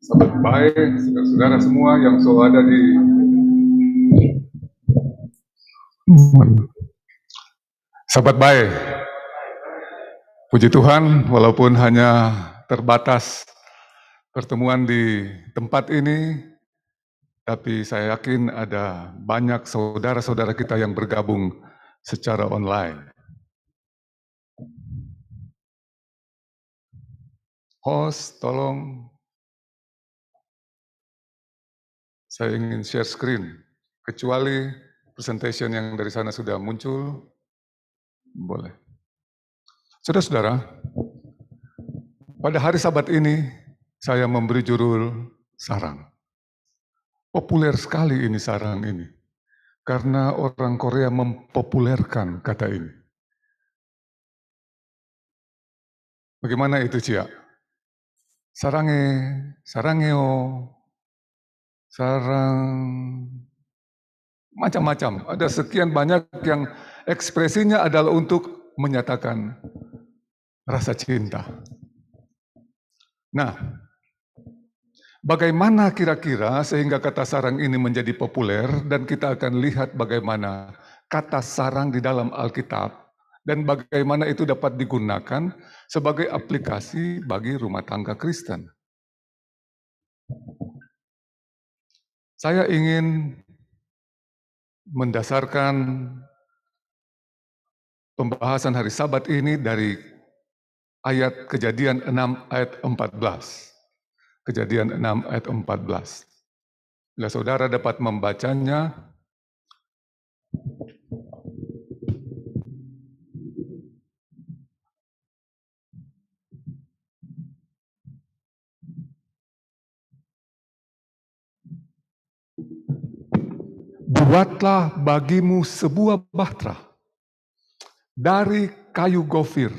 Sahabat baik, saudara-saudara semua yang selalu ada di sahabat baik, puji Tuhan, walaupun hanya terbatas pertemuan di tempat ini, tapi saya yakin ada banyak saudara-saudara kita yang bergabung secara online. Host, tolong, saya ingin share screen, kecuali presentation yang dari sana sudah muncul, boleh. Saudara-saudara, pada hari Sabat ini, saya memberi judul sarang. Populer sekali ini sarang ini, karena orang Korea mempopulerkan kata ini. Bagaimana itu, Cia? Sarange, sarangeo, sarang, macam-macam. Ada sekian banyak yang ekspresinya adalah untuk menyatakan rasa cinta. Nah, bagaimana kira-kira sehingga kata sarang ini menjadi populer, dan kita akan lihat bagaimana kata sarang di dalam Alkitab dan bagaimana itu dapat digunakan sebagai aplikasi bagi rumah tangga Kristen. Saya ingin mendasarkan pembahasan hari Sabat ini dari ayat Kejadian 6 ayat 14. Kejadian 6 ayat 14. Bila saudara dapat membacanya, buatlah bagimu sebuah bahtera dari kayu gofir.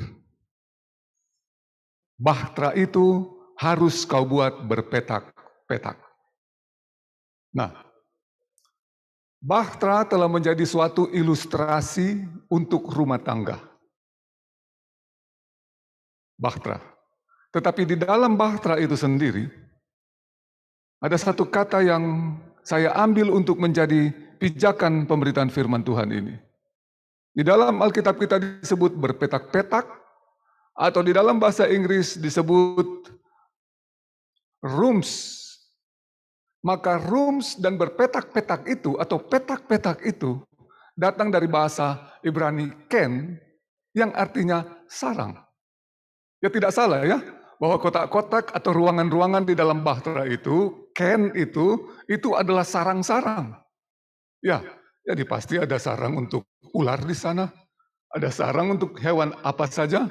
Bahtera itu harus kau buat berpetak-petak. Nah, bahtera telah menjadi suatu ilustrasi untuk rumah tangga. Bahtera. Tetapi di dalam bahtera itu sendiri, ada satu kata yang saya ambil untuk menjadi pijakan pemberitaan firman Tuhan ini. Di dalam Alkitab kita disebut berpetak-petak, atau di dalam bahasa Inggris disebut rooms. Maka rooms dan berpetak-petak itu, atau petak-petak itu, datang dari bahasa Ibrani ken, yang artinya sarang. Ya tidak salah ya, bahwa kotak-kotak atau ruangan-ruangan di dalam bahtera itu, ken itu adalah sarang-sarang. Ya, jadi pasti ada sarang untuk ular di sana, ada sarang untuk hewan apa saja,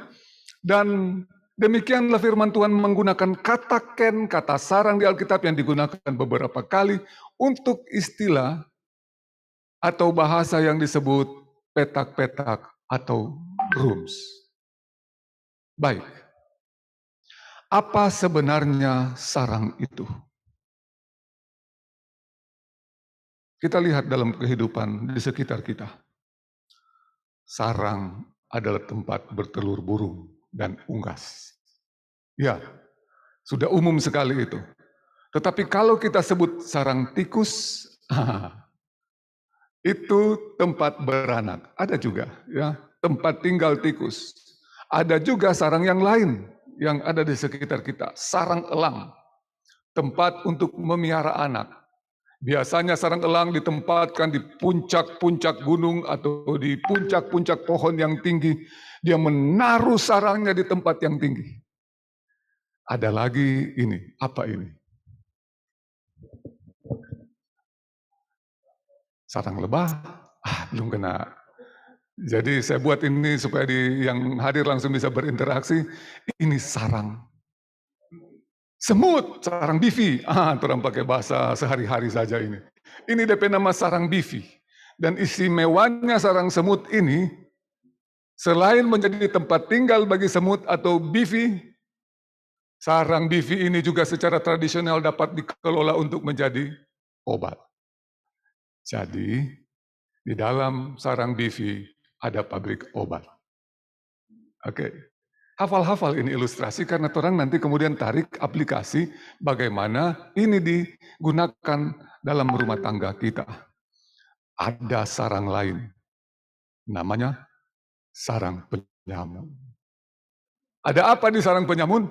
dan demikianlah firman Tuhan menggunakan kata ken, kata sarang di Alkitab yang digunakan beberapa kali untuk istilah atau bahasa yang disebut petak-petak atau rooms. Baik, apa sebenarnya sarang itu? Kita lihat dalam kehidupan di sekitar kita. Sarang adalah tempat bertelur burung dan unggas. Ya, sudah umum sekali itu. Tetapi kalau kita sebut sarang tikus, itu tempat beranak. Ada juga ya, tempat tinggal tikus. Ada juga sarang yang lain yang ada di sekitar kita, sarang elang. Tempat untuk memelihara anak. Biasanya sarang elang ditempatkan di puncak-puncak gunung atau di puncak-puncak pohon yang tinggi. Dia menaruh sarangnya di tempat yang tinggi. Ada lagi ini, apa ini? Sarang lebah? Belum kena. Jadi saya buat ini supaya yang hadir langsung bisa berinteraksi. Ini sarang semut, sarang bifi. Orang pakai bahasa sehari-hari saja ini. Ini DP nama sarang bifi. Dan istimewanya sarang semut ini, selain menjadi tempat tinggal bagi semut atau bifi, sarang bifi ini juga secara tradisional dapat dikelola untuk menjadi obat. Jadi, di dalam sarang bifi ada pabrik obat. Oke. Hafal-hafal ini ilustrasi karena orang nanti kemudian tarik aplikasi bagaimana ini digunakan dalam rumah tangga kita. Ada sarang lain, namanya sarang penyamun. Ada apa di sarang penyamun?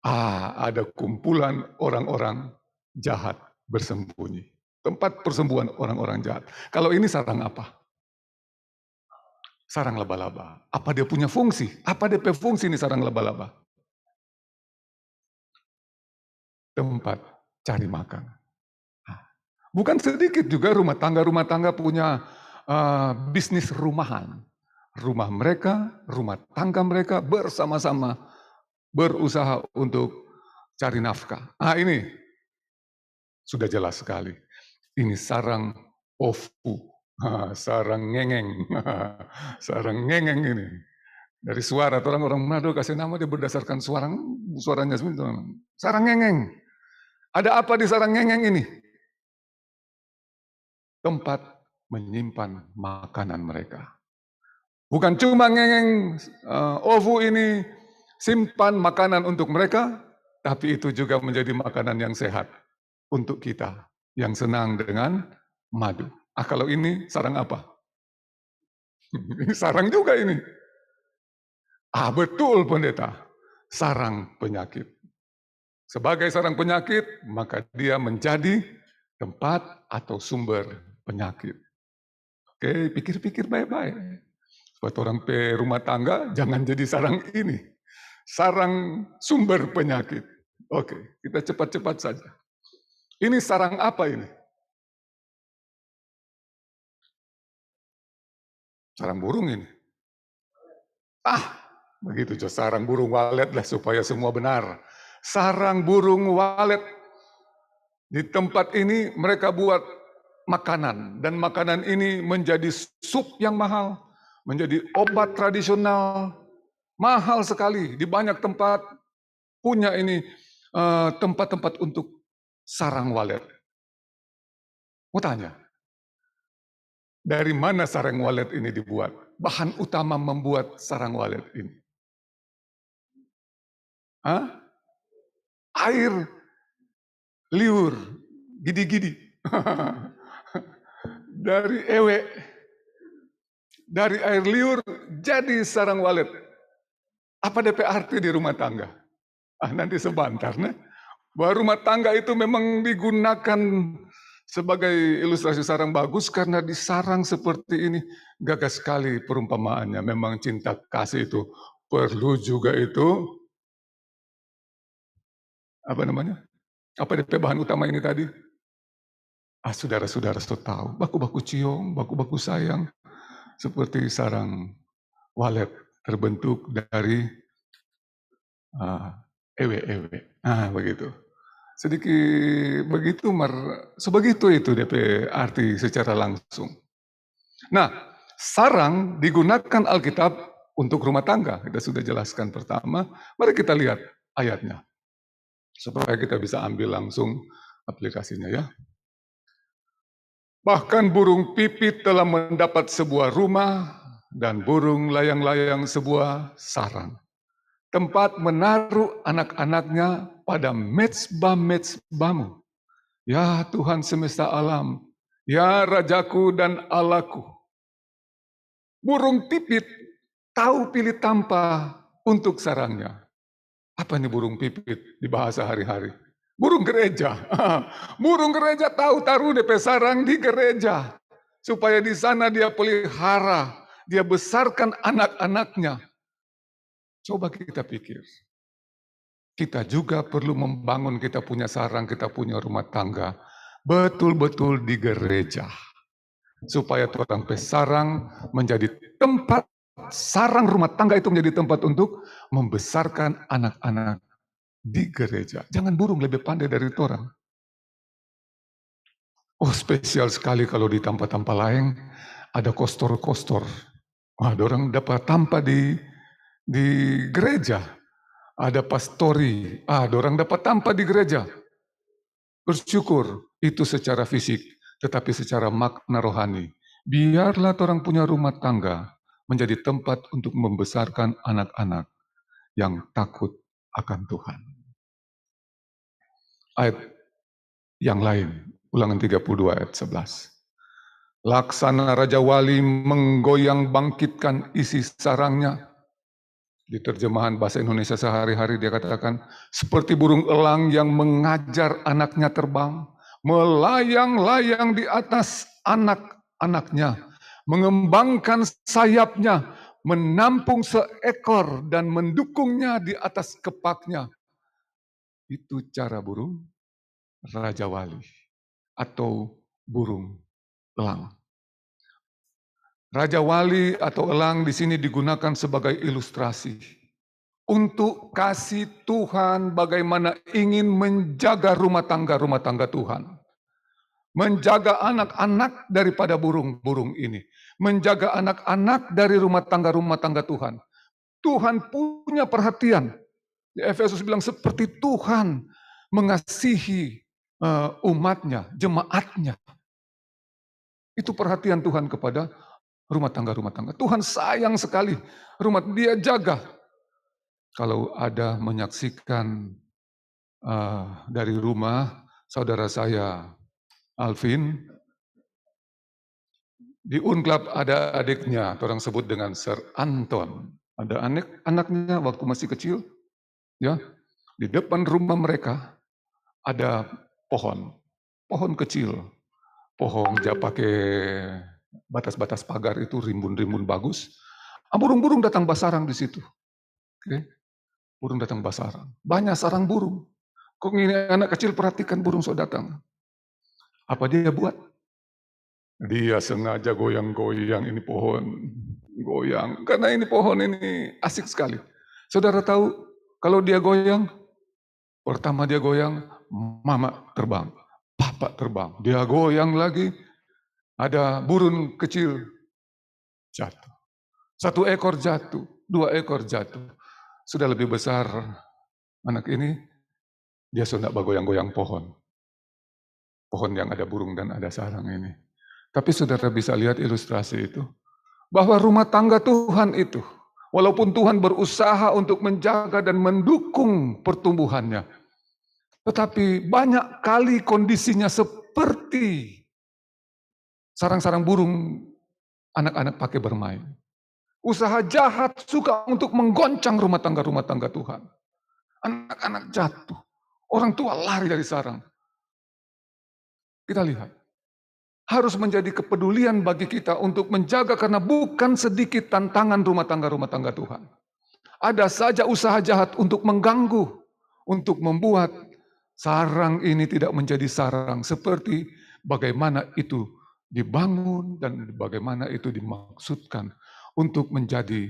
Ada kumpulan orang-orang jahat bersembunyi. Tempat persembunyian orang-orang jahat. Kalau ini sarang apa? Sarang laba-laba. Apa dia punya fungsi? Apa dia punya fungsi ini sarang laba-laba? Tempat cari makan. Bukan sedikit juga rumah tangga punya bisnis rumahan. Rumah mereka, rumah tangga mereka bersama-sama berusaha untuk cari nafkah. Ini sudah jelas sekali. Ini sarang ofu. Sarang ngengeng. Sarang ngengeng ini. Dari suara, orang-orang Manado kasih nama dia berdasarkan suaranya sendiri. Sarang ngengeng. Ada apa di sarang ngengeng ini? Tempat menyimpan makanan mereka. Bukan cuma ngengeng ofu ini simpan makanan untuk mereka, tapi itu juga menjadi makanan yang sehat untuk kita yang senang dengan madu. Kalau ini sarang apa? Ini sarang juga ini. Betul pendeta, sarang penyakit. Sebagai sarang penyakit, maka dia menjadi tempat atau sumber penyakit. Oke, pikir-pikir baik-baik. Buat orang rumah tangga, jangan jadi sarang ini. Sarang sumber penyakit. Oke, kita cepat-cepat saja. Ini sarang apa ini? Sarang burung ini. Begitu, sarang burung walet lah supaya semua benar. Sarang burung walet. Di tempat ini mereka buat makanan. Dan makanan ini menjadi sup yang mahal, menjadi obat tradisional, mahal sekali. Di banyak tempat punya ini tempat-tempat untuk sarang walet. Mau tanya, dari mana sarang walet ini dibuat? Bahan utama membuat sarang walet ini? Hah? Air liur, gidi-gidi. Dari ewe, dari air liur jadi sarang walet. Apa DP arti di rumah tangga? Nanti sebentar. Nah. Bahwa rumah tangga itu memang digunakan sebagai ilustrasi sarang bagus karena di sarang seperti ini gagah sekali perumpamaannya. Memang cinta kasih itu perlu juga itu apa namanya? Apa DP bahan utama ini tadi? Saudara-saudara sudah tahu, baku-baku ciong, baku-baku sayang, seperti sarang walet terbentuk dari ewe-ewe. Begitu. Sedikit begitu, sebegitu itu DP arti secara langsung. Nah, sarang digunakan Alkitab untuk rumah tangga. Kita sudah jelaskan pertama. Mari kita lihat ayatnya. Supaya kita bisa ambil langsung aplikasinya ya. Bahkan burung pipit telah mendapat sebuah rumah dan burung layang-layang sebuah sarang. Tempat menaruh anak-anaknya pada mezbah-mezbahmu. Ya Tuhan semesta alam, ya Rajaku dan Allahku. Burung pipit tahu pilih tampa untuk sarangnya. Apa ini burung pipit di bahasa hari-hari? Burung gereja. Burung gereja tahu taruh DP sarang di gereja. Supaya di sana dia pelihara, dia besarkan anak-anaknya. Coba kita pikir. Kita juga perlu membangun kita punya sarang, kita punya rumah tangga. Betul-betul di gereja. Supaya orang pesarang menjadi tempat, sarang rumah tangga itu menjadi tempat untuk membesarkan anak-anak di gereja. Jangan burung lebih pandai dari orang. Spesial sekali kalau di tempat-tempat lain ada kostor-kostor. Orang dapat tampa di gereja. Ada pastori. Orang dapat tampa di gereja. Bersyukur itu secara fisik, tetapi secara makna rohani. Biarlah orang punya rumah tangga menjadi tempat untuk membesarkan anak-anak yang takut akan Tuhan. Ayat yang lain, Ulangan 32 ayat 11. Laksana Raja Wali menggoyang bangkitkan isi sarangnya. Di terjemahan bahasa Indonesia sehari-hari dia katakan, seperti burung elang yang mengajar anaknya terbang, melayang-layang di atas anak-anaknya, mengembangkan sayapnya, menampung seekor dan mendukungnya di atas kepaknya. Itu cara burung Raja Wali atau burung elang. Raja Wali atau elang di sini digunakan sebagai ilustrasi untuk kasih Tuhan bagaimana ingin menjaga rumah tangga Tuhan. Menjaga anak-anak daripada burung-burung ini. Menjaga anak-anak dari rumah tangga Tuhan. Tuhan punya perhatian. Di Efesus bilang seperti Tuhan mengasihi umatnya, jemaatnya. Itu perhatian Tuhan kepada rumah tangga. Tuhan sayang sekali rumah, dia jaga. Kalau ada menyaksikan dari rumah saudara saya Alvin, di Unclub ada adiknya, orang sebut dengan Sir Anton. Ada anaknya waktu masih kecil, ya. Di depan rumah mereka ada pohon kecil, pohon dia pakai batas-batas pagar itu rimbun-rimbun bagus. Burung-burung datang basarang di situ. Oke. Burung datang basarang. Banyak sarang burung. Kok ini anak kecil perhatikan burung so datang. Apa dia buat? Dia sengaja goyang-goyang ini pohon. Goyang. Karena ini pohon ini asik sekali. Saudara tahu kalau dia goyang, pertama dia goyang, mama terbang. Papa terbang. Dia goyang lagi, Ada burung kecil jatuh. 1 ekor jatuh, 2 ekor jatuh. Sudah lebih besar anak ini, dia sudah bagoyang-goyang pohon. Pohon yang ada burung dan ada sarang ini. Tapi saudara bisa lihat ilustrasi itu. Bahwa rumah tangga Tuhan itu, walaupun Tuhan berusaha untuk menjaga dan mendukung pertumbuhannya, tetapi banyak kali kondisinya seperti sarang-sarang burung anak-anak pakai bermain. Usaha jahat suka untuk menggoncang rumah tangga Tuhan. Anak-anak jatuh, orang tua lari dari sarang. Kita lihat, harus menjadi kepedulian bagi kita untuk menjaga karena bukan sedikit tantangan rumah tangga Tuhan. Ada saja usaha jahat untuk mengganggu, untuk membuat sarang ini tidak menjadi sarang seperti bagaimana itu dibangun dan bagaimana itu dimaksudkan untuk menjadi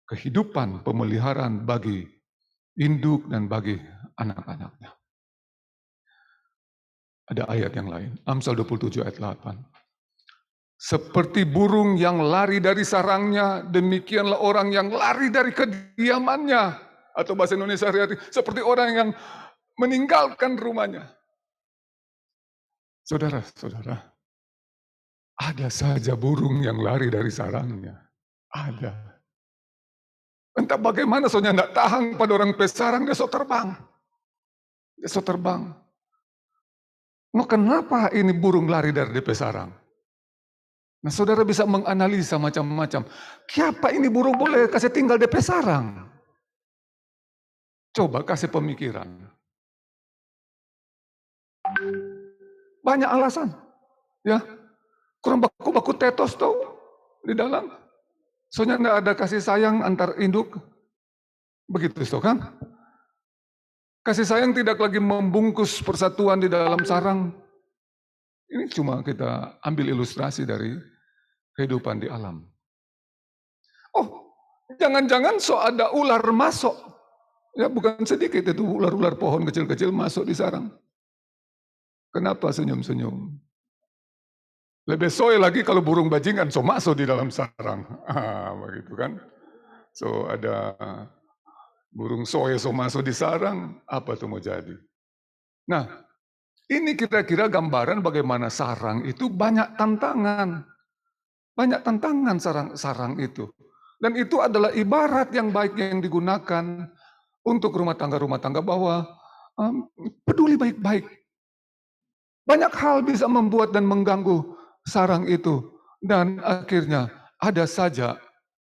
kehidupan pemeliharaan bagi induk dan bagi anak-anaknya. Ada ayat yang lain, Amsal 27 ayat 8. Seperti burung yang lari dari sarangnya, demikianlah orang yang lari dari kediamannya. Atau bahasa Indonesia hari-hari, seperti orang yang meninggalkan rumahnya. Saudara-saudara, ada saja burung yang lari dari sarangnya. Ada. Entah bagaimana soalnya tidak tahan pada orang pesarang, dia so terbang. Dia so terbang. Nah, kenapa ini burung lari dari pesarang? Nah, saudara bisa menganalisa macam-macam. Kenapa ini burung boleh kasih tinggal di pesarang? Coba kasih pemikiran. Banyak alasan. Ya, kurang baku-baku tetos tuh di dalam. Soalnya tidak ada kasih sayang antar induk. Begitu tuh kan? Kasih sayang tidak lagi membungkus persatuan di dalam sarang. Ini cuma kita ambil ilustrasi dari kehidupan di alam. Oh, jangan-jangan so ada ular masuk. Ya bukan sedikit itu ular-ular pohon kecil-kecil masuk di sarang. Kenapa senyum-senyum? Lebih soe lagi kalau burung bajingan so masuk di dalam sarang. Begitu kan? So ada burung soe so masuk di sarang, apa tuh mau jadi? Nah, ini kira-kira gambaran bagaimana sarang itu banyak tantangan. Banyak tantangan sarang itu. Dan itu adalah ibarat yang baik yang digunakan untuk rumah tangga bahwa peduli baik-baik. Banyak hal bisa membuat dan mengganggu sarang itu. Dan akhirnya ada saja,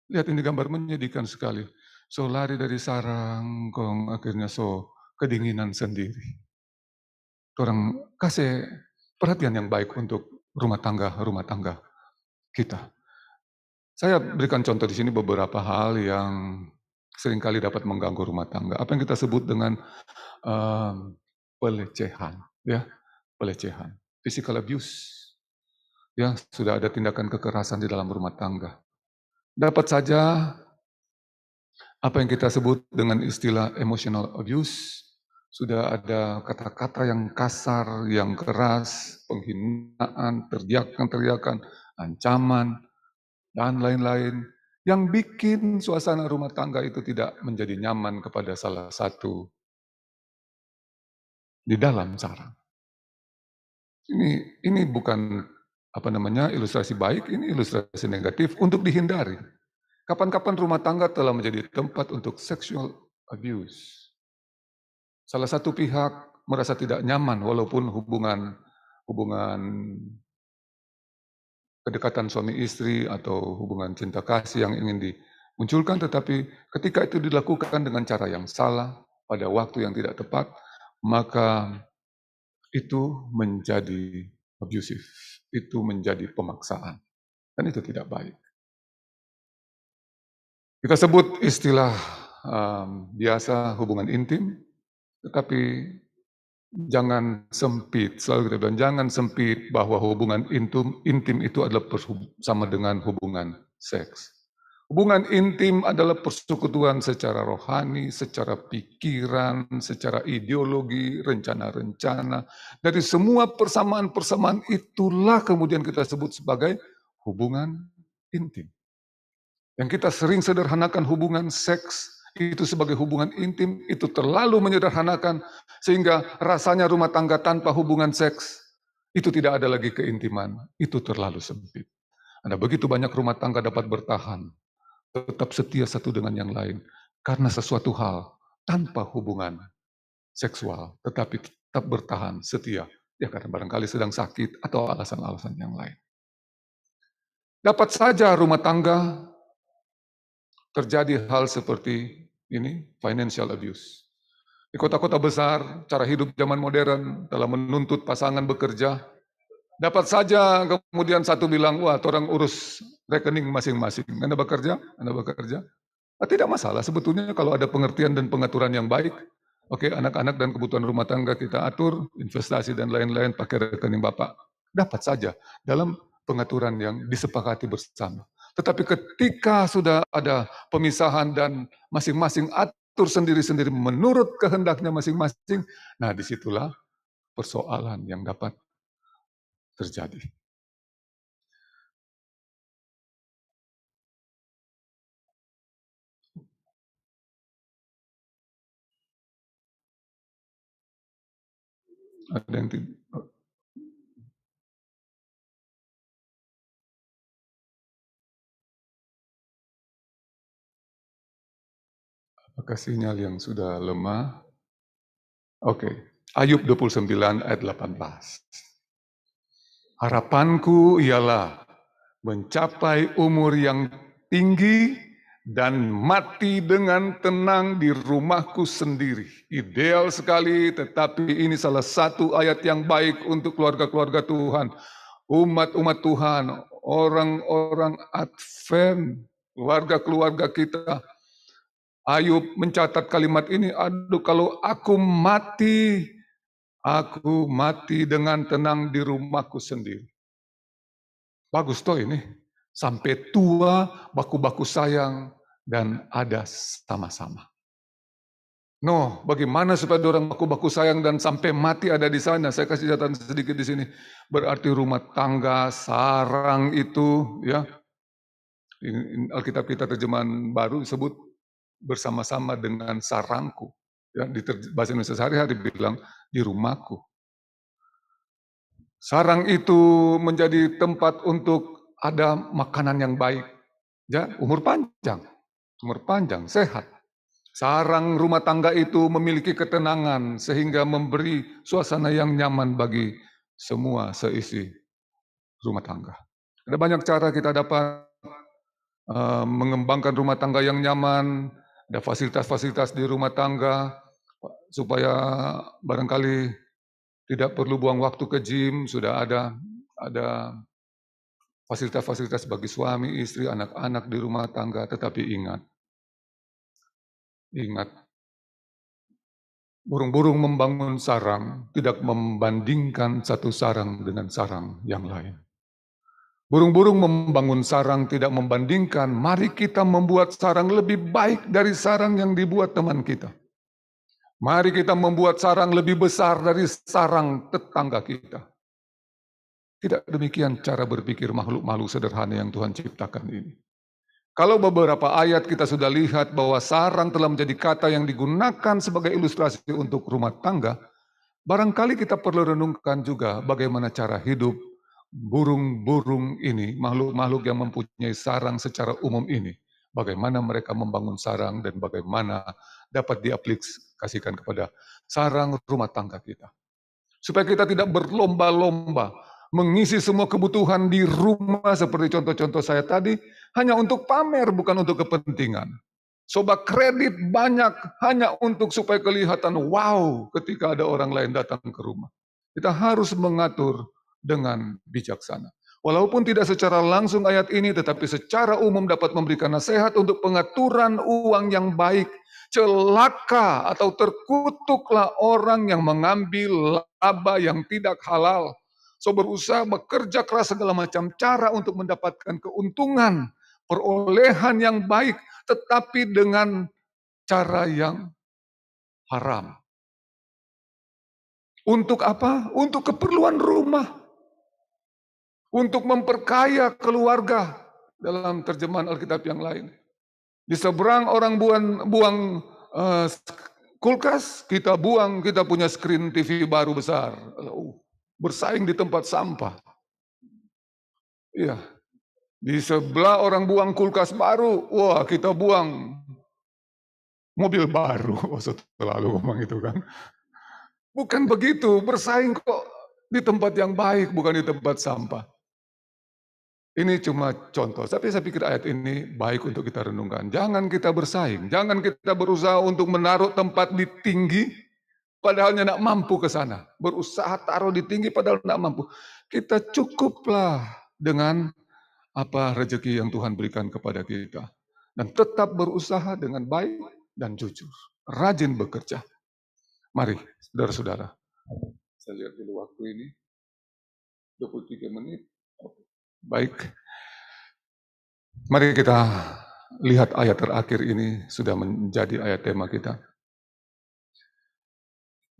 lihat ini gambar menyedihkan sekali. So lari dari sarang, kong akhirnya so kedinginan sendiri. Orang kasih perhatian yang baik untuk rumah tangga kita. Saya berikan contoh di sini beberapa hal yang seringkali dapat mengganggu rumah tangga. Apa yang kita sebut dengan pelecehan, ya, pelecehan, physical abuse. Ya, sudah ada tindakan kekerasan di dalam rumah tangga. Dapat saja apa yang kita sebut dengan istilah emotional abuse. Sudah ada kata-kata yang kasar, yang keras, penghinaan, teriakan, ancaman, dan lain-lain. Yang bikin suasana rumah tangga itu tidak menjadi nyaman kepada salah satu di dalam sarang. Ini bukan ilustrasi baik, ini ilustrasi negatif untuk dihindari. Kapan-kapan rumah tangga telah menjadi tempat untuk sexual abuse. Salah satu pihak merasa tidak nyaman walaupun hubungan kedekatan suami istri atau hubungan cinta kasih yang ingin dimunculkan, tetapi ketika itu dilakukan dengan cara yang salah pada waktu yang tidak tepat, maka itu menjadi abusive, itu menjadi pemaksaan, dan itu tidak baik. Kita sebut istilah biasa hubungan intim, tetapi jangan sempit. Selalu kita bilang jangan sempit bahwa hubungan intim itu adalah sama dengan hubungan seks. Hubungan intim adalah persekutuan secara rohani, secara pikiran, secara ideologi, rencana-rencana. Dari semua persamaan-persamaan itulah kemudian kita sebut sebagai hubungan intim. Yang kita sering sederhanakan hubungan seks itu sebagai hubungan intim, itu terlalu menyederhanakan sehingga rasanya rumah tangga tanpa hubungan seks itu tidak ada lagi keintiman, itu terlalu sempit. Ada begitu banyak rumah tangga dapat bertahan, tetap setia satu dengan yang lain karena sesuatu hal tanpa hubungan seksual, tetapi tetap bertahan setia, ya karena barangkali sedang sakit atau alasan-alasan yang lain. Dapat saja rumah tangga terjadi hal seperti ini, financial abuse. Di kota-kota besar, cara hidup zaman modern telah menuntut pasangan bekerja. Dapat saja kemudian satu bilang, wah orang urus rekening masing-masing. Anda bekerja? Anda bekerja? Tidak masalah sebetulnya kalau ada pengertian dan pengaturan yang baik. Oke, anak-anak dan kebutuhan rumah tangga kita atur, investasi dan lain-lain pakai rekening Bapak. Dapat saja dalam pengaturan yang disepakati bersama. Tetapi ketika sudah ada pemisahan dan masing-masing atur sendiri-sendiri menurut kehendaknya masing-masing, nah disitulah persoalan yang dapat terjadi. Ada yang apakah sinyal yang sudah lemah? Oke, Ayub 29 ayat 18. Harapanku ialah mencapai umur yang tinggi dan mati dengan tenang di rumahku sendiri. Ideal sekali, tetapi ini salah satu ayat yang baik untuk keluarga-keluarga Tuhan. Umat-umat Tuhan, orang-orang Advent, keluarga-keluarga kita. Ayub mencatat kalimat ini, aduh kalau aku mati dengan tenang di rumahku sendiri. Bagus toh ini. Sampai tua, baku-baku sayang, dan ada sama-sama. No, bagaimana supaya orang baku-baku sayang dan sampai mati ada di sana? Saya kasih catatan sedikit di sini. Berarti rumah tangga, sarang itu, ya. Alkitab kita terjemahan baru disebut bersama-sama dengan sarangku. Ya, di bahasa Indonesia sehari-hari bilang di rumahku. Sarang itu menjadi tempat untuk ada makanan yang baik, ya, umur panjang, sehat. Sarang rumah tangga itu memiliki ketenangan sehingga memberi suasana yang nyaman bagi semua seisi rumah tangga. Ada banyak cara kita dapat mengembangkan rumah tangga yang nyaman, ada fasilitas-fasilitas di rumah tangga supaya barangkali tidak perlu buang waktu ke gym, sudah ada fasilitas-fasilitas bagi suami, istri, anak-anak di rumah tangga. Tetapi ingat, burung-burung membangun sarang tidak membandingkan satu sarang dengan sarang yang lain. Burung-burung membangun sarang tidak membandingkan, mari kita membuat sarang lebih baik dari sarang yang dibuat teman kita. Mari kita membuat sarang lebih besar dari sarang tetangga kita. Tidak demikian cara berpikir makhluk-makhluk sederhana yang Tuhan ciptakan ini. Kalau beberapa ayat kita sudah lihat bahwa sarang telah menjadi kata yang digunakan sebagai ilustrasi untuk rumah tangga, barangkali kita perlu renungkan juga bagaimana cara hidup burung-burung ini, makhluk-makhluk yang mempunyai sarang secara umum ini. Bagaimana mereka membangun sarang dan bagaimana dapat diaplikasikan kepada sarang rumah tangga kita. Supaya kita tidak berlomba-lomba mengisi semua kebutuhan di rumah seperti contoh-contoh saya tadi hanya untuk pamer, bukan untuk kepentingan. Coba kredit banyak hanya untuk supaya kelihatan wow ketika ada orang lain datang ke rumah. Kita harus mengatur dengan bijaksana. Walaupun tidak secara langsung ayat ini, tetapi secara umum dapat memberikan nasihat untuk pengaturan uang yang baik. Celaka atau terkutuklah orang yang mengambil laba yang tidak halal. So berusaha bekerja keras segala macam cara untuk mendapatkan keuntungan. perolehan yang baik, tetapi dengan cara yang haram. Untuk apa? Untuk keperluan rumah. Untuk memperkaya keluarga. Dalam terjemahan Alkitab yang lain. Di seberang orang buang kulkas, kita buang, kita punya screen TV baru besar. Bersaing di tempat sampah. Iya. Di sebelah orang buang kulkas baru, wah kita buang mobil baru. Oh, selalu ngomong itu kan. Bukan begitu, bersaing kok di tempat yang baik, bukan di tempat sampah. Ini cuma contoh, tapi saya pikir ayat ini baik untuk kita renungkan. Jangan kita bersaing, jangan kita berusaha untuk menaruh tempat di tinggi, padahal tidak mampu ke sana. Berusaha taruh di tinggi, padahal tidak mampu. Kita cukuplah dengan apa rezeki yang Tuhan berikan kepada kita. Dan tetap berusaha dengan baik dan jujur. Rajin bekerja. Mari, saudara-saudara. Saya lihat dulu waktu ini. 23 menit. Baik. Mari kita lihat ayat terakhir ini sudah menjadi ayat tema kita.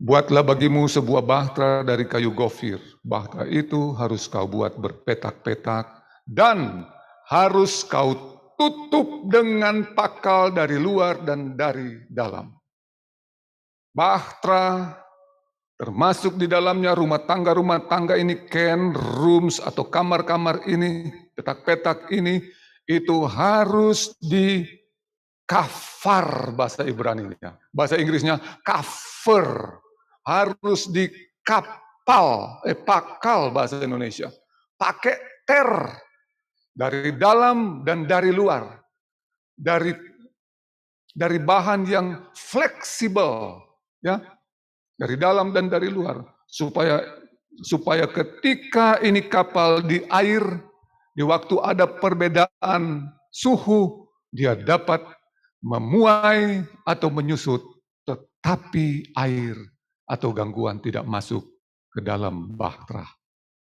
Buatlah bagimu sebuah bahtera dari kayu gofir. Bahtera itu harus kau buat berpetak-petak dan harus kau tutup dengan pakal dari luar dan dari dalam. Bahtera termasuk di dalamnya rumah tangga ini, ken, rooms atau kamar-kamar ini, petak-petak ini, itu harus di kafar bahasa Ibraninya. Bahasa Inggrisnya cover. Harus di pakal bahasa Indonesia. Pakai ter. Dari dalam dan dari luar. Dari bahan yang fleksibel. Ya, dari dalam dan dari luar, supaya ketika ini kapal di air, di waktu ada perbedaan suhu, dia dapat memuai atau menyusut, tetapi air atau gangguan tidak masuk ke dalam bahtera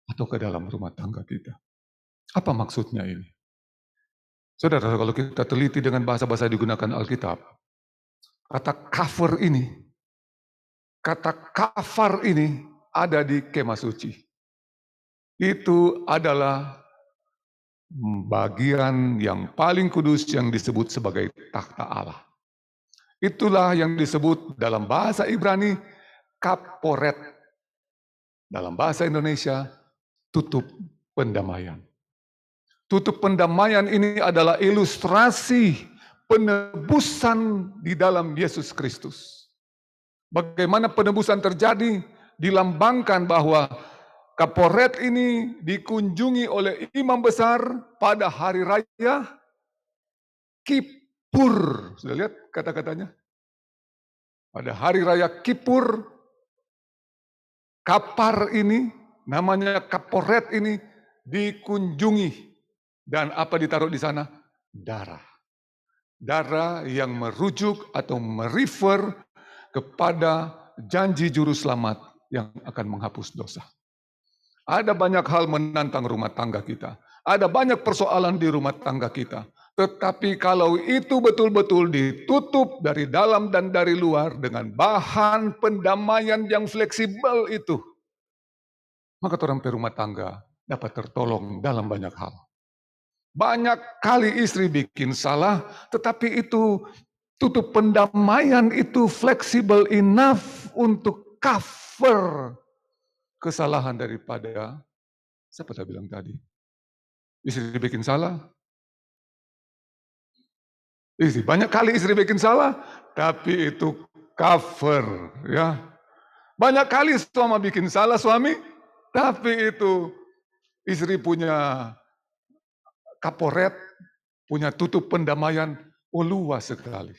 atau ke dalam rumah tangga kita. Apa maksudnya ini? Saudara, kalau kita teliti dengan bahasa-bahasa digunakan Alkitab, kata cover ini, kata kafar ini ada di kemah suci. Itu adalah bagian yang paling kudus yang disebut sebagai takhta Allah. Itulah yang disebut dalam bahasa Ibrani kaporet. Dalam bahasa Indonesia, tutup pendamaian. Tutup pendamaian ini adalah ilustrasi penebusan di dalam Yesus Kristus. Bagaimana penebusan terjadi, dilambangkan bahwa kaporet ini dikunjungi oleh imam besar pada hari raya Kipur. Sudah lihat kata-katanya? Pada hari raya Kipur, kapar ini, namanya kaporet ini dikunjungi. Dan apa ditaruh di sana? Darah. Darah yang merujuk atau merefer kepada janji juru selamat yang akan menghapus dosa. Ada banyak hal menantang rumah tangga kita. Ada banyak persoalan di rumah tangga kita. Tetapi kalau itu betul-betul ditutup dari dalam dan dari luar dengan bahan pendamaian yang fleksibel itu, maka orang rumah tangga dapat tertolong dalam banyak hal. Banyak kali istri bikin salah, tetapi itu tutup pendamaian itu fleksibel enough untuk cover kesalahan daripada, siapa saya bilang tadi? Istri bikin salah. Banyak kali istri bikin salah, tapi itu cover. Ya. Banyak kali suami bikin salah suami, tapi itu istri punya kaporet, punya tutup pendamaian, luas sekali.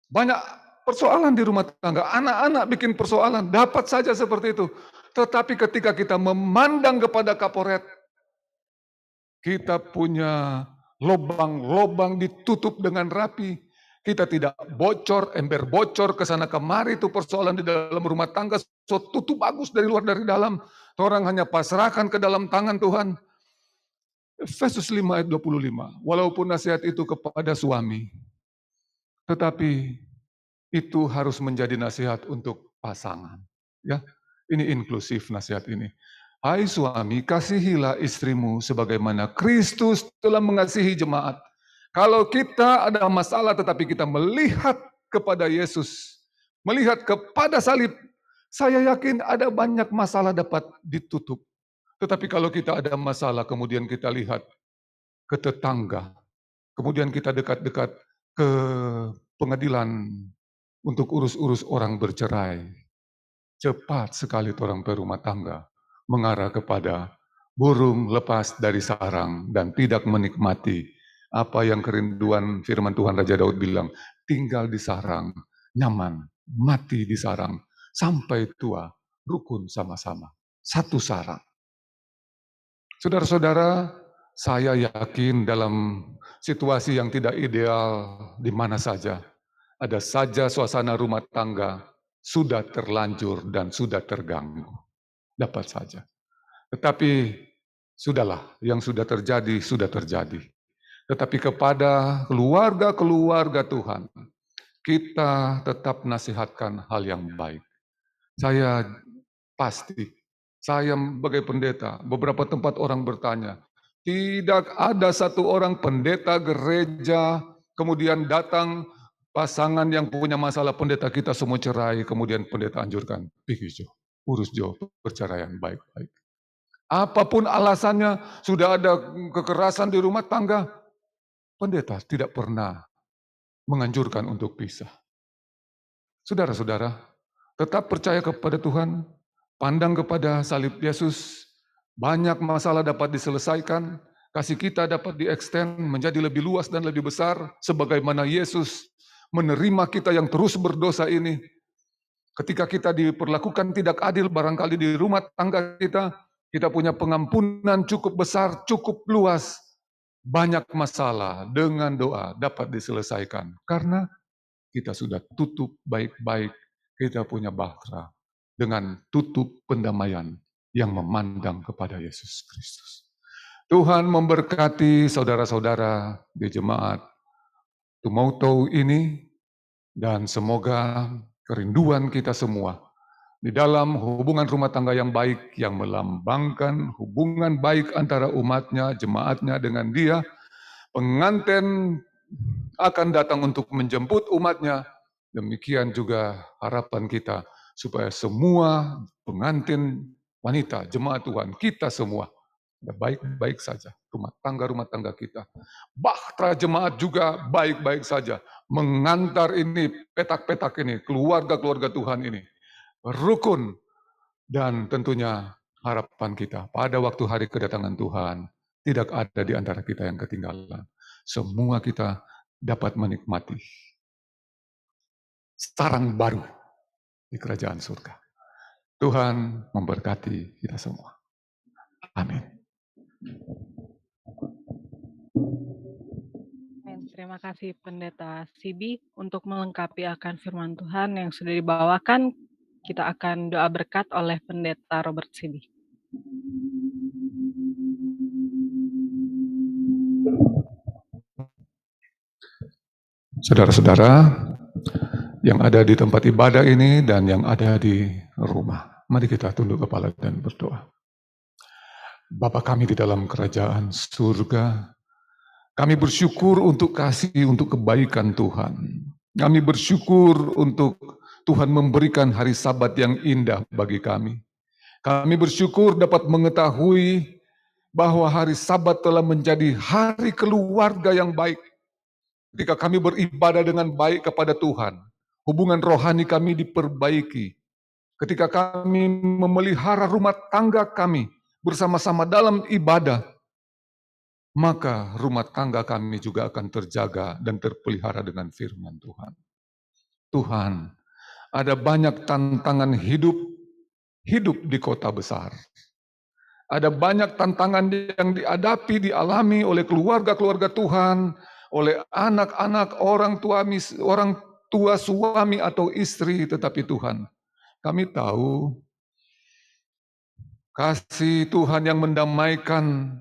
Banyak persoalan di rumah tangga, anak-anak bikin persoalan, dapat saja seperti itu. Tetapi ketika kita memandang kepada kaporet, kita punya lobang-lobang ditutup dengan rapi. Kita tidak bocor, ember bocor ke sana kemari itu persoalan di dalam rumah tangga. So, tutup bagus dari luar dari dalam. Orang hanya pasrahkan ke dalam tangan Tuhan. Efesus 5 ayat 25. Walaupun nasihat itu kepada suami, tetapi itu harus menjadi nasihat untuk pasangan. Ya, ini inklusif nasihat ini. Hai suami, kasihilah istrimu sebagaimana Kristus telah mengasihi jemaat. Kalau kita ada masalah tetapi kita melihat kepada Yesus, melihat kepada salib, saya yakin ada banyak masalah dapat ditutup. Tetapi kalau kita ada masalah, kemudian kita lihat ke tetangga, kemudian kita dekat-dekat ke pengadilan untuk urus-urus orang bercerai. Cepat sekali orang berumah tangga mengarah kepada burung lepas dari sarang dan tidak menikmati apa yang kerinduan firman Tuhan Raja Daud bilang, tinggal di sarang, nyaman, mati di sarang, sampai tua, rukun sama-sama, satu sarang. Saudara-saudara, saya yakin dalam situasi yang tidak ideal di mana saja, ada saja suasana rumah tangga sudah terlanjur dan sudah terganggu. Dapat saja. Tetapi sudahlah, yang sudah terjadi, sudah terjadi. Tetapi kepada keluarga-keluarga Tuhan, kita tetap nasihatkan hal yang baik. Saya pasti, saya sebagai pendeta, beberapa tempat orang bertanya, tidak ada satu orang pendeta gereja, kemudian datang pasangan yang punya masalah, pendeta kita semua cerai, kemudian pendeta anjurkan, pergi Jo, urus Jo, perceraian baik-baik. Apapun alasannya, sudah ada kekerasan di rumah tangga, pendeta tidak pernah menganjurkan untuk pisah. Saudara-saudara, tetap percaya kepada Tuhan, pandang kepada salib Yesus, banyak masalah dapat diselesaikan, kasih kita dapat diextend menjadi lebih luas dan lebih besar, sebagaimana Yesus menerima kita yang terus berdosa ini. Ketika kita diperlakukan tidak adil barangkali di rumah tangga kita punya pengampunan cukup besar, cukup luas, banyak masalah dengan doa dapat diselesaikan. Karena kita sudah tutup baik-baik, kita punya bahtera dengan tutup pendamaian yang memandang kepada Yesus Kristus. Tuhan memberkati saudara-saudara di jemaat Tumauto ini, dan semoga kerinduan kita semua di dalam hubungan rumah tangga yang baik, yang melambangkan hubungan baik antara umatnya, jemaatnya dengan dia, pengantin akan datang untuk menjemput umatnya. Demikian juga harapan kita supaya semua pengantin wanita, jemaat Tuhan, kita semua baik-baik saja. Rumah tangga kita. Bahtera jemaat juga baik-baik saja. Mengantar ini, petak-petak ini, keluarga-keluarga Tuhan ini. Rukun dan tentunya harapan kita pada waktu hari kedatangan Tuhan tidak ada di antara kita yang ketinggalan. Semua kita dapat menikmati sarang baru di kerajaan surga. Tuhan memberkati kita semua. Amin. Terima kasih Pendeta Sibi. Untuk melengkapi akan firman Tuhan yang sudah dibawakan, kita akan doa berkat oleh Pendeta Robert Sibi. Saudara-saudara yang ada di tempat ibadah ini dan yang ada di rumah, mari kita tunduk kepala dan berdoa. Bapa kami di dalam kerajaan surga, kami bersyukur untuk kasih, untuk kebaikan Tuhan. Kami bersyukur untuk Tuhan memberikan hari Sabat yang indah bagi kami. Kami bersyukur dapat mengetahui bahwa hari Sabat telah menjadi hari keluarga yang baik. Ketika kami beribadah dengan baik kepada Tuhan, hubungan rohani kami diperbaiki. Ketika kami memelihara rumah tangga kami bersama-sama dalam ibadah, maka rumah tangga kami juga akan terjaga dan terpelihara dengan firman Tuhan. Tuhan, ada banyak tantangan hidup di kota besar. Ada banyak tantangan yang dihadapi, dialami oleh keluarga-keluarga Tuhan, oleh anak-anak, orang tua suami atau istri, tetapi Tuhan, kami tahu kasih Tuhan yang mendamaikan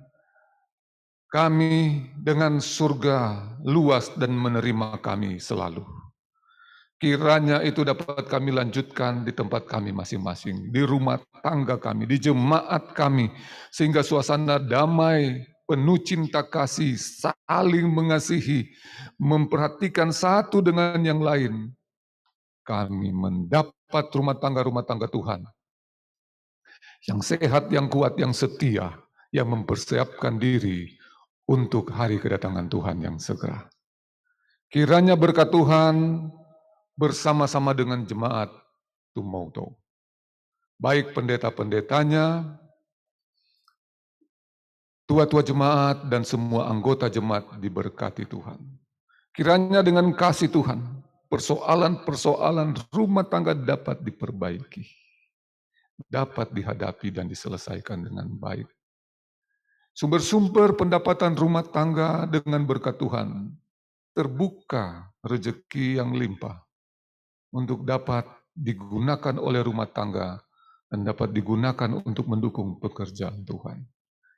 kami dengan surga luas dan menerima kami selalu. Kiranya itu dapat kami lanjutkan di tempat kami masing-masing, di rumah tangga kami, di jemaat kami, sehingga suasana damai, penuh cinta kasih, saling mengasihi, memperhatikan satu dengan yang lain. Kami mendapat rumah tangga Tuhan yang sehat, yang kuat, yang setia, yang mempersiapkan diri untuk hari kedatangan Tuhan yang segera. Kiranya berkat Tuhan bersama-sama dengan jemaat Tumoto, baik pendeta-pendetanya, tua-tua jemaat, dan semua anggota jemaat diberkati Tuhan. Kiranya dengan kasih Tuhan, persoalan-persoalan rumah tangga dapat diperbaiki, dapat dihadapi dan diselesaikan dengan baik. Sumber-sumber pendapatan rumah tangga dengan berkat Tuhan, terbuka rezeki yang limpah untuk dapat digunakan oleh rumah tangga dan dapat digunakan untuk mendukung pekerjaan Tuhan.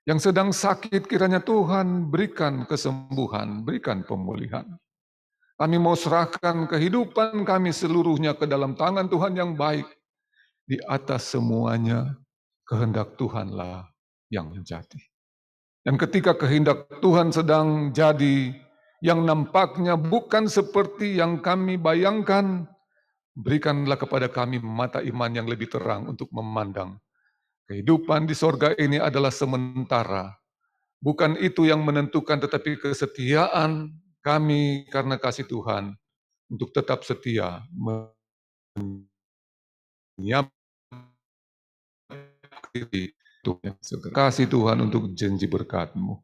Yang sedang sakit kiranya Tuhan berikan kesembuhan, berikan pemulihan. Kami mau serahkan kehidupan kami seluruhnya ke dalam tangan Tuhan yang baik. Di atas semuanya kehendak Tuhanlah yang menjadi. Dan ketika kehendak Tuhan sedang jadi, yang nampaknya bukan seperti yang kami bayangkan, berikanlah kepada kami mata iman yang lebih terang untuk memandang. Kehidupan di sorga ini adalah sementara. Bukan itu yang menentukan, tetapi kesetiaan kami karena kasih Tuhan untuk tetap setia menyiapkan diri. Kasih Tuhan untuk janji berkat-Mu.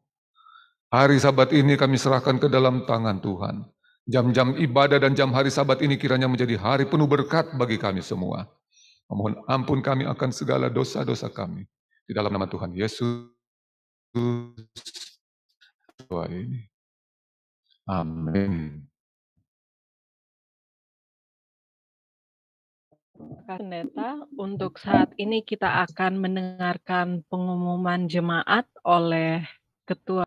Hari Sabat ini kami serahkan ke dalam tangan Tuhan. Jam-jam ibadah dan jam hari Sabat ini kiranya menjadi hari penuh berkat bagi kami semua. Mohon ampun kami akan segala dosa-dosa kami. Di dalam nama Tuhan Yesus. Doa ini. Amin. Pendeta, untuk saat ini kita akan mendengarkan pengumuman jemaat oleh Ketua